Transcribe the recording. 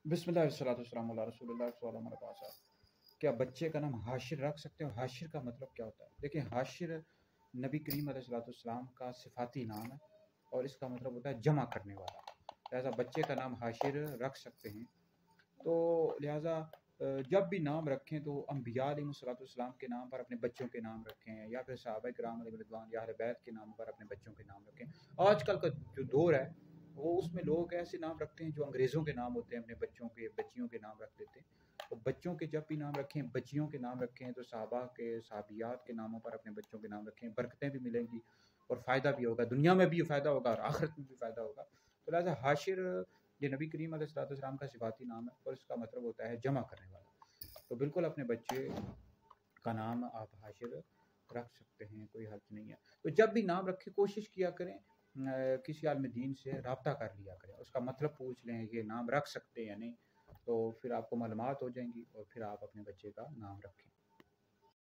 बिस्मिल्लाह वस्सलातु वस्सलामु अला रसूलिल्लाह सल्लल्लाहु अलैहि वसल्लम। क्या बच्चे का नाम हाशिर रख सकते हो? हाशिर का मतलब क्या होता है? देखिए, हाशिर नबी करीम अलैहिस्सलातु वस्सलाम का सिफाती नाम है और इसका मतलब होता है जमा करने वाला। लिहाजा बच्चे का नाम हाशिर रख सकते हैं। तो लिहाजा जब भी नाम रखें तो अम्बिया अलैहिस्सलातु वस्सलाम के नाम पर अपने बच्चों के नाम रखें, या फिर सहाबा किराम अलैहिम रिज़वान या अहले बैत के नाम पर अपने बच्चों के नाम रखें। आजकल का जो दौर है वो उसमें लोग ऐसे नाम रखते हैं जो अंग्रेज़ों के नाम होते हैं, अपने बच्चों के बच्चियों के नाम रख देते हैं। तो बच्चों के जब भी नाम रखें, बच्चियों के नाम रखें, तो सहाबा के सहाबियात के नामों पर अपने बच्चों के नाम रखें। बरकतें भी मिलेंगी और फ़ायदा भी होगा, दुनिया में भी फ़ायदा होगा और आखिरत में भी फ़ायदा होगा। तो लिहाजा हाशिर ये नबी करीम अलैहिस्सलाम का सिफाती नाम है और इसका मतलब होता है जमा करने वाला। तो बिल्कुल अपने बच्चे का नाम आप हाशिर रख सकते हैं, कोई हर्ज नहीं है। तो जब भी नाम रखें कोशिश किया करें किसी आलिम दीन से रब्ता कर लिया करें, उसका मतलब पूछ लें ये नाम रख सकते हैं या नहीं, तो फिर आपको मालूमात हो जाएंगी और फिर आप अपने बच्चे का नाम रखें।